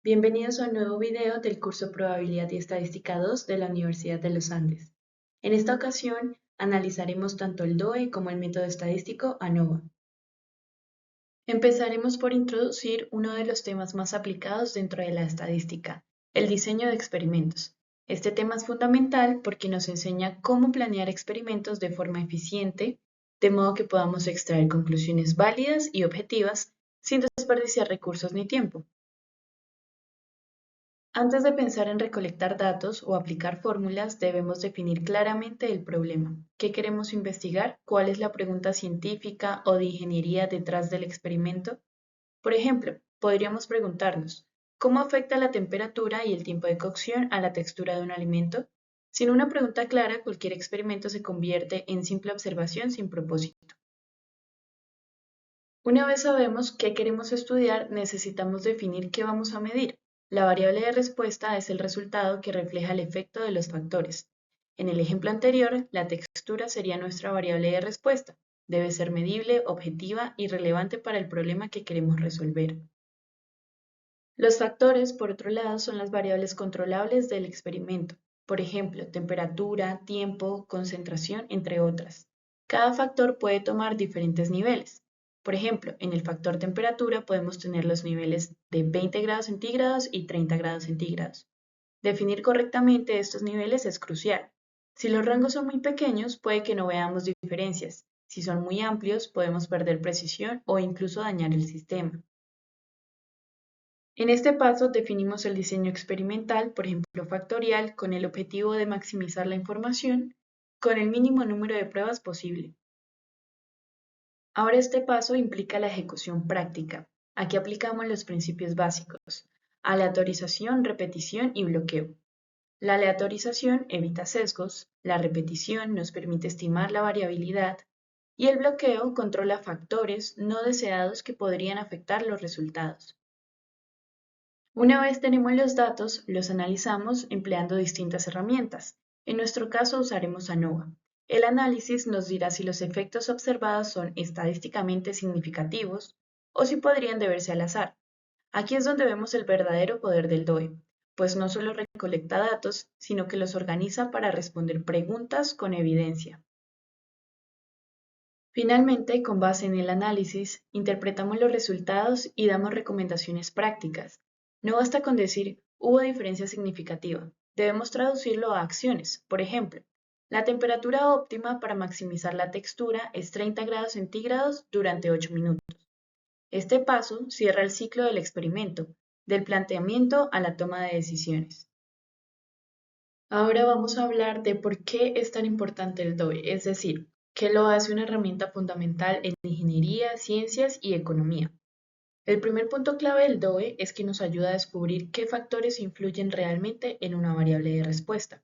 Bienvenidos a un nuevo video del curso Probabilidad y Estadística 2 de la Universidad de los Andes. En esta ocasión analizaremos tanto el DOE como el método estadístico ANOVA. Empezaremos por introducir uno de los temas más aplicados dentro de la estadística, el diseño de experimentos. Este tema es fundamental porque nos enseña cómo planear experimentos de forma eficiente, de modo que podamos extraer conclusiones válidas y objetivas sin desperdiciar recursos ni tiempo. Antes de pensar en recolectar datos o aplicar fórmulas, debemos definir claramente el problema. ¿Qué queremos investigar? ¿Cuál es la pregunta científica o de ingeniería detrás del experimento? Por ejemplo, podríamos preguntarnos, ¿cómo afecta la temperatura y el tiempo de cocción a la textura de un alimento? Sin una pregunta clara, cualquier experimento se convierte en simple observación sin propósito. Una vez sabemos qué queremos estudiar, necesitamos definir qué vamos a medir. La variable de respuesta es el resultado que refleja el efecto de los factores. En el ejemplo anterior, la textura sería nuestra variable de respuesta. Debe ser medible, objetiva y relevante para el problema que queremos resolver. Los factores, por otro lado, son las variables controlables del experimento. Por ejemplo, temperatura, tiempo, concentración, entre otras. Cada factor puede tomar diferentes niveles. Por ejemplo, en el factor temperatura podemos tener los niveles de 20 grados centígrados y 30 grados centígrados. Definir correctamente estos niveles es crucial. Si los rangos son muy pequeños, puede que no veamos diferencias. Si son muy amplios, podemos perder precisión o incluso dañar el sistema. En este paso definimos el diseño experimental, por ejemplo factorial, con el objetivo de maximizar la información con el mínimo número de pruebas posible. Ahora este paso implica la ejecución práctica. Aquí aplicamos los principios básicos: aleatorización, repetición y bloqueo. La aleatorización evita sesgos, la repetición nos permite estimar la variabilidad y el bloqueo controla factores no deseados que podrían afectar los resultados. Una vez tenemos los datos, los analizamos empleando distintas herramientas. En nuestro caso usaremos ANOVA. El análisis nos dirá si los efectos observados son estadísticamente significativos o si podrían deberse al azar. Aquí es donde vemos el verdadero poder del DOE, pues no solo recolecta datos, sino que los organiza para responder preguntas con evidencia. Finalmente, con base en el análisis, interpretamos los resultados y damos recomendaciones prácticas. No basta con decir, hubo diferencia significativa. Debemos traducirlo a acciones. Por ejemplo, la temperatura óptima para maximizar la textura es 30 grados centígrados durante 8 minutos. Este paso cierra el ciclo del experimento, del planteamiento a la toma de decisiones. Ahora vamos a hablar de por qué es tan importante el DOE, es decir, qué lo hace una herramienta fundamental en ingeniería, ciencias y economía. El primer punto clave del DOE es que nos ayuda a descubrir qué factores influyen realmente en una variable de respuesta.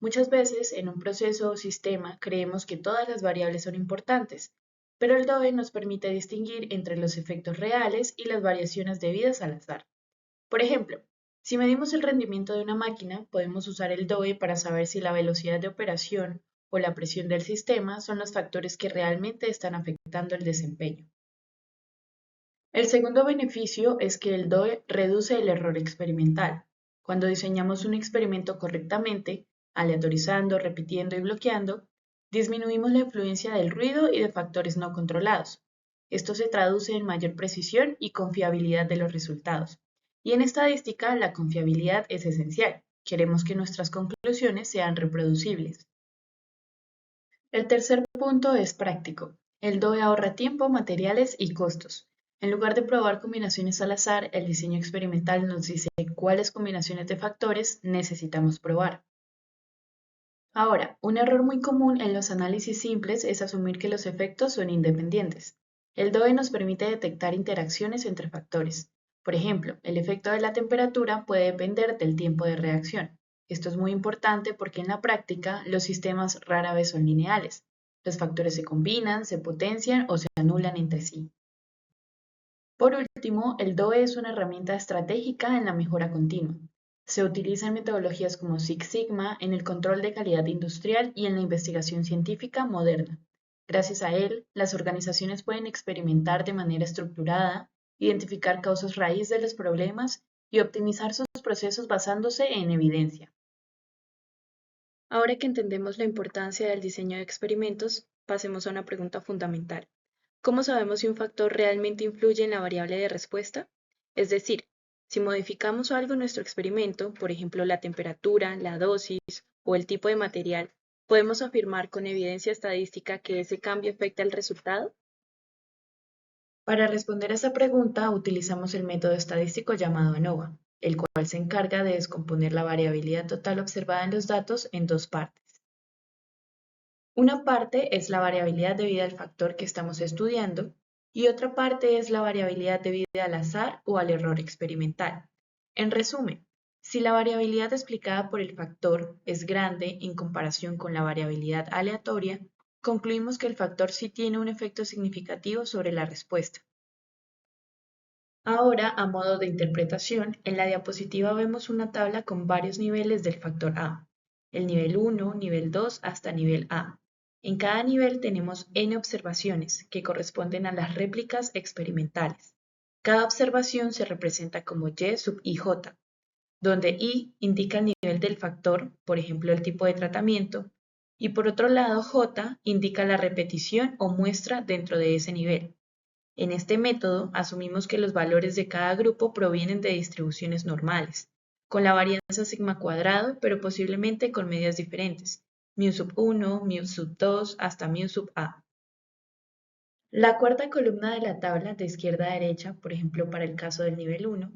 Muchas veces en un proceso o sistema creemos que todas las variables son importantes, pero el DOE nos permite distinguir entre los efectos reales y las variaciones debidas al azar. Por ejemplo, si medimos el rendimiento de una máquina, podemos usar el DOE para saber si la velocidad de operación o la presión del sistema son los factores que realmente están afectando el desempeño. El segundo beneficio es que el DOE reduce el error experimental. Cuando diseñamos un experimento correctamente, aleatorizando, repitiendo y bloqueando, disminuimos la influencia del ruido y de factores no controlados. Esto se traduce en mayor precisión y confiabilidad de los resultados. Y en estadística, la confiabilidad es esencial. Queremos que nuestras conclusiones sean reproducibles. El tercer punto es práctico. El DOE ahorra tiempo, materiales y costos. En lugar de probar combinaciones al azar, el diseño experimental nos dice cuáles combinaciones de factores necesitamos probar. Ahora, un error muy común en los análisis simples es asumir que los efectos son independientes. El DOE nos permite detectar interacciones entre factores. Por ejemplo, el efecto de la temperatura puede depender del tiempo de reacción. Esto es muy importante porque en la práctica los sistemas rara vez son lineales. Los factores se combinan, se potencian o se anulan entre sí. Por último, el DOE es una herramienta estratégica en la mejora continua. Se utiliza en metodologías como Six Sigma, en el control de calidad industrial y en la investigación científica moderna. Gracias a él, las organizaciones pueden experimentar de manera estructurada, identificar causas raíz de los problemas y optimizar sus procesos basándose en evidencia. Ahora que entendemos la importancia del diseño de experimentos, pasemos a una pregunta fundamental. ¿Cómo sabemos si un factor realmente influye en la variable de respuesta? Es decir, si modificamos algo en nuestro experimento, por ejemplo la temperatura, la dosis o el tipo de material, ¿podemos afirmar con evidencia estadística que ese cambio afecta el resultado? Para responder a esa pregunta, utilizamos el método estadístico llamado ANOVA, el cual se encarga de descomponer la variabilidad total observada en los datos en dos partes. Una parte es la variabilidad debida al factor que estamos estudiando y otra parte es la variabilidad debida al azar o al error experimental. En resumen, si la variabilidad explicada por el factor es grande en comparación con la variabilidad aleatoria, concluimos que el factor sí tiene un efecto significativo sobre la respuesta. Ahora, a modo de interpretación, en la diapositiva vemos una tabla con varios niveles del factor A, el nivel 1, nivel 2 hasta nivel A. En cada nivel tenemos n observaciones, que corresponden a las réplicas experimentales. Cada observación se representa como y sub ij, donde i indica el nivel del factor, por ejemplo el tipo de tratamiento, y por otro lado j indica la repetición o muestra dentro de ese nivel. En este método, asumimos que los valores de cada grupo provienen de distribuciones normales, con la varianza sigma cuadrado, pero posiblemente con medias diferentes, mu sub 1, mu sub 2, hasta mu sub a. La cuarta columna de la tabla, de izquierda a derecha, por ejemplo para el caso del nivel 1,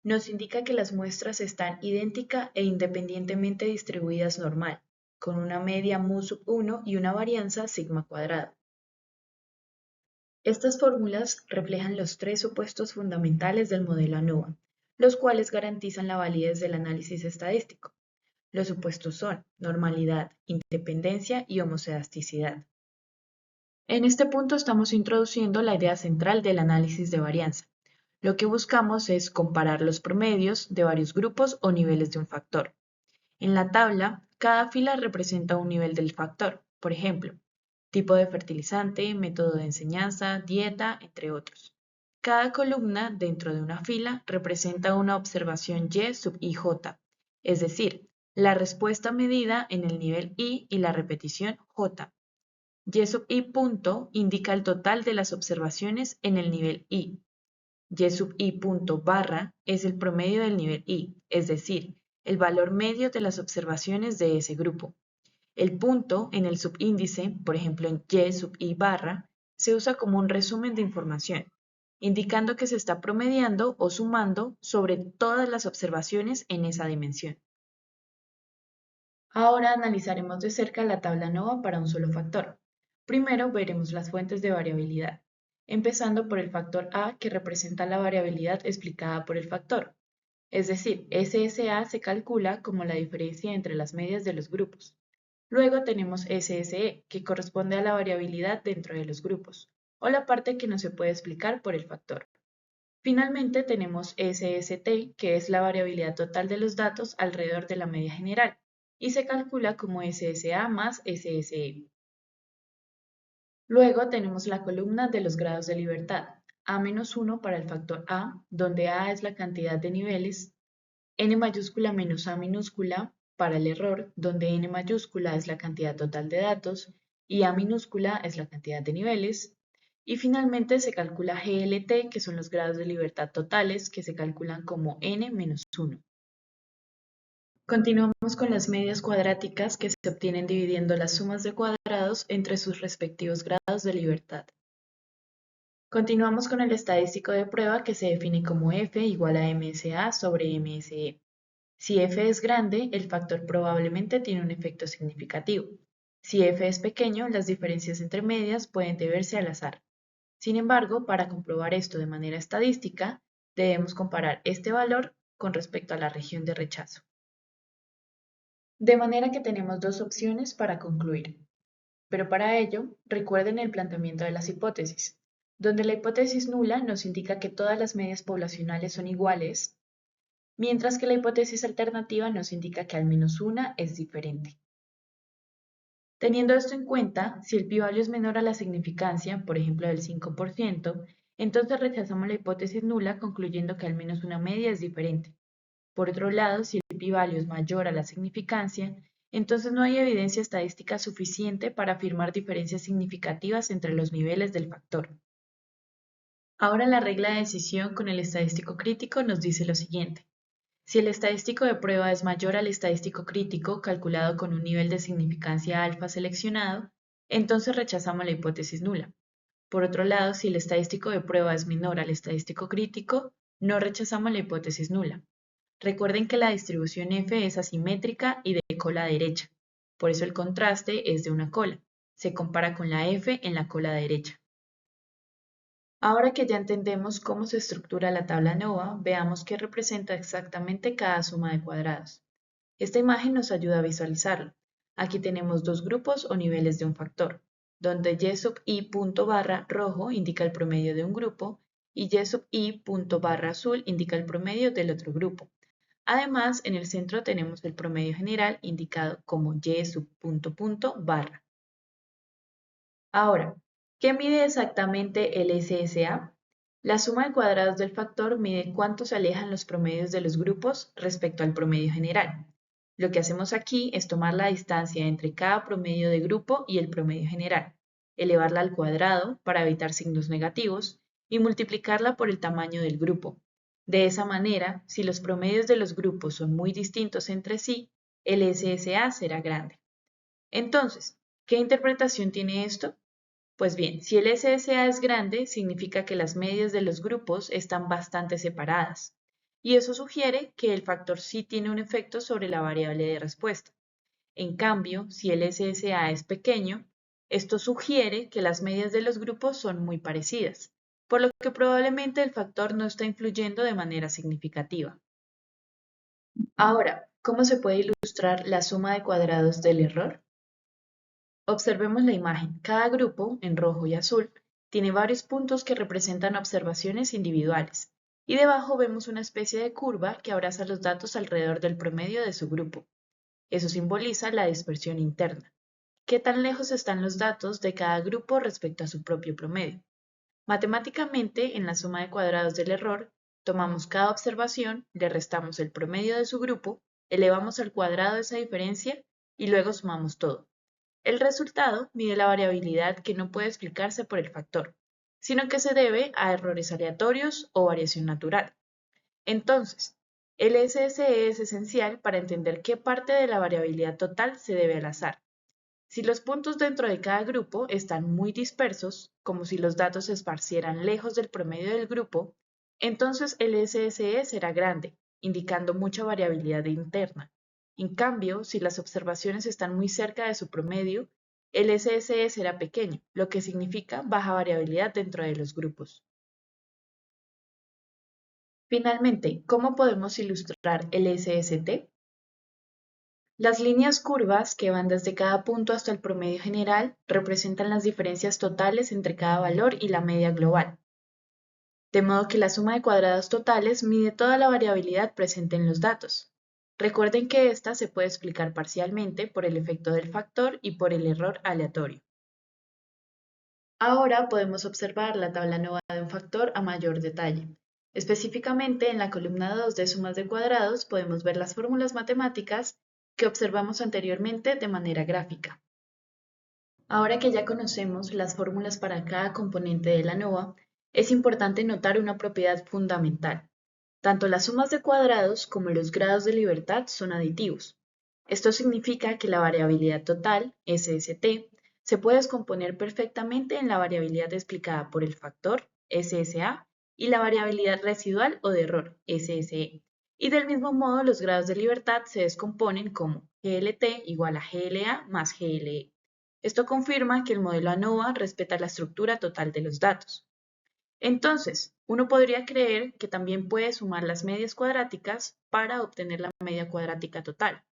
nos indica que las muestras están idéntica e independientemente distribuidas normal, con una media mu sub 1 y una varianza sigma cuadrado. Estas fórmulas reflejan los tres supuestos fundamentales del modelo ANOVA, los cuales garantizan la validez del análisis estadístico. Los supuestos son normalidad, independencia y homocedasticidad. En este punto estamos introduciendo la idea central del análisis de varianza. Lo que buscamos es comparar los promedios de varios grupos o niveles de un factor. En la tabla, cada fila representa un nivel del factor, por ejemplo, tipo de fertilizante, método de enseñanza, dieta, entre otros. Cada columna dentro de una fila representa una observación Y sub IJ, es decir, la respuesta medida en el nivel I y la repetición J. Y sub I punto indica el total de las observaciones en el nivel I. Y sub I punto barra es el promedio del nivel I, es decir, el valor medio de las observaciones de ese grupo. El punto en el subíndice, por ejemplo en Y sub I barra, se usa como un resumen de información, indicando que se está promediando o sumando sobre todas las observaciones en esa dimensión. Ahora analizaremos de cerca la tabla ANOVA para un solo factor. Primero veremos las fuentes de variabilidad, empezando por el factor A que representa la variabilidad explicada por el factor. Es decir, SSA se calcula como la diferencia entre las medias de los grupos. Luego tenemos SSE, que corresponde a la variabilidad dentro de los grupos, o la parte que no se puede explicar por el factor. Finalmente tenemos SST, que es la variabilidad total de los datos alrededor de la media general, y se calcula como SSA más SSE. Luego tenemos la columna de los grados de libertad, A-1 para el factor A, donde A es la cantidad de niveles, N mayúscula menos A minúscula para el error, donde N mayúscula es la cantidad total de datos y A minúscula es la cantidad de niveles. Y finalmente se calcula GLT, que son los grados de libertad totales, que se calculan como N menos 1. Continuamos con las medias cuadráticas que se obtienen dividiendo las sumas de cuadrados entre sus respectivos grados de libertad. Continuamos con el estadístico de prueba que se define como F igual a MSA sobre MSE. Si f es grande, el factor probablemente tiene un efecto significativo. Si f es pequeño, las diferencias entre medias pueden deberse al azar. Sin embargo, para comprobar esto de manera estadística, debemos comparar este valor con respecto a la región de rechazo. De manera que tenemos dos opciones para concluir. Pero para ello, recuerden el planteamiento de las hipótesis, donde la hipótesis nula nos indica que todas las medias poblacionales son iguales, mientras que la hipótesis alternativa nos indica que al menos una es diferente. Teniendo esto en cuenta, si el p-value es menor a la significancia, por ejemplo del 5%, Entonces rechazamos la hipótesis nula concluyendo que al menos una media es diferente. Por otro lado, si el p-value es mayor a la significancia, entonces no hay evidencia estadística suficiente para afirmar diferencias significativas entre los niveles del factor. Ahora la regla de decisión con el estadístico crítico nos dice lo siguiente. Si el estadístico de prueba es mayor al estadístico crítico calculado con un nivel de significancia alfa seleccionado, entonces rechazamos la hipótesis nula. Por otro lado, si el estadístico de prueba es menor al estadístico crítico, no rechazamos la hipótesis nula. Recuerden que la distribución F es asimétrica y de cola derecha. Por eso el contraste es de una cola. Se compara con la F en la cola derecha. Ahora que ya entendemos cómo se estructura la tabla ANOVA, veamos qué representa exactamente cada suma de cuadrados. Esta imagen nos ayuda a visualizarlo. Aquí tenemos dos grupos o niveles de un factor, donde y sub i punto barra rojo indica el promedio de un grupo y y sub i punto barra azul indica el promedio del otro grupo. Además, en el centro tenemos el promedio general indicado como y sub punto punto barra. Ahora, ¿qué mide exactamente el SSA? La suma de cuadrados del factor mide cuánto se alejan los promedios de los grupos respecto al promedio general. Lo que hacemos aquí es tomar la distancia entre cada promedio de grupo y el promedio general, elevarla al cuadrado para evitar signos negativos y multiplicarla por el tamaño del grupo. De esa manera, si los promedios de los grupos son muy distintos entre sí, el SSA será grande. Entonces, ¿qué interpretación tiene esto? Pues bien, si el SSA es grande, significa que las medias de los grupos están bastante separadas. Y eso sugiere que el factor sí tiene un efecto sobre la variable de respuesta. En cambio, si el SSA es pequeño, esto sugiere que las medias de los grupos son muy parecidas, por lo que probablemente el factor no está influyendo de manera significativa. Ahora, ¿cómo se puede ilustrar la suma de cuadrados del error? Observemos la imagen. Cada grupo, en rojo y azul, tiene varios puntos que representan observaciones individuales, y debajo vemos una especie de curva que abraza los datos alrededor del promedio de su grupo. Eso simboliza la dispersión interna. ¿Qué tan lejos están los datos de cada grupo respecto a su propio promedio? Matemáticamente, en la suma de cuadrados del error, tomamos cada observación, le restamos el promedio de su grupo, elevamos al cuadrado esa diferencia y luego sumamos todo. El resultado mide la variabilidad que no puede explicarse por el factor, sino que se debe a errores aleatorios o variación natural. Entonces, el SSE es esencial para entender qué parte de la variabilidad total se debe al azar. Si los puntos dentro de cada grupo están muy dispersos, como si los datos se esparcieran lejos del promedio del grupo, entonces el SSE será grande, indicando mucha variabilidad interna. En cambio, si las observaciones están muy cerca de su promedio, el SSE será pequeño, lo que significa baja variabilidad dentro de los grupos. Finalmente, ¿cómo podemos ilustrar el SST? Las líneas curvas que van desde cada punto hasta el promedio general representan las diferencias totales entre cada valor y la media global, de modo que la suma de cuadrados totales mide toda la variabilidad presente en los datos. Recuerden que esta se puede explicar parcialmente por el efecto del factor y por el error aleatorio. Ahora podemos observar la tabla ANOVA de un factor a mayor detalle. Específicamente en la columna 2 de sumas de cuadrados podemos ver las fórmulas matemáticas que observamos anteriormente de manera gráfica. Ahora que ya conocemos las fórmulas para cada componente de la ANOVA, es importante notar una propiedad fundamental. Tanto las sumas de cuadrados como los grados de libertad son aditivos. Esto significa que la variabilidad total, SST, se puede descomponer perfectamente en la variabilidad explicada por el factor, SSA, y la variabilidad residual o de error, SSE. Y del mismo modo, los grados de libertad se descomponen como GLT igual a GLA más GLE. Esto confirma que el modelo ANOVA respeta la estructura total de los datos. Entonces, uno podría creer que también puede sumar las medias cuadráticas para obtener la media cuadrática total.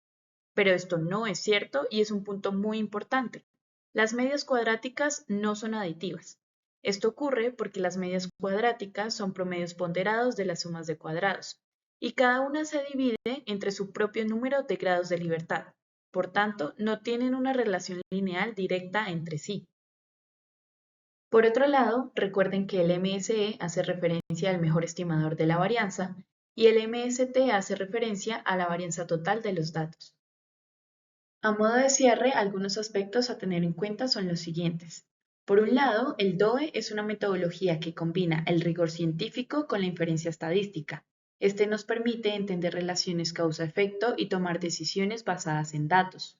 Pero esto no es cierto y es un punto muy importante. Las medias cuadráticas no son aditivas. Esto ocurre porque las medias cuadráticas son promedios ponderados de las sumas de cuadrados, y cada una se divide entre su propio número de grados de libertad. Por tanto, no tienen una relación lineal directa entre sí. Por otro lado, recuerden que el MSE hace referencia al mejor estimador de la varianza y el MST hace referencia a la varianza total de los datos. A modo de cierre, algunos aspectos a tener en cuenta son los siguientes. Por un lado, el DOE es una metodología que combina el rigor científico con la inferencia estadística. Este nos permite entender relaciones causa-efecto y tomar decisiones basadas en datos.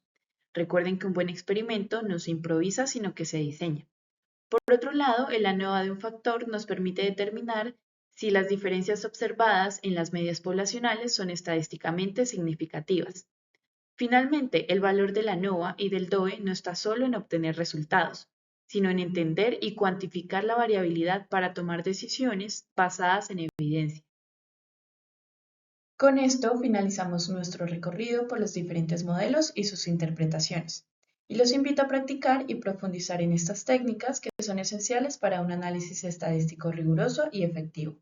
Recuerden que un buen experimento no se improvisa, sino que se diseña. Por otro lado, el ANOVA de un factor nos permite determinar si las diferencias observadas en las medias poblacionales son estadísticamente significativas. Finalmente, el valor de la ANOVA y del DOE no está solo en obtener resultados, sino en entender y cuantificar la variabilidad para tomar decisiones basadas en evidencia. Con esto finalizamos nuestro recorrido por los diferentes modelos y sus interpretaciones. Y los invito a practicar y profundizar en estas técnicas que son esenciales para un análisis estadístico riguroso y efectivo.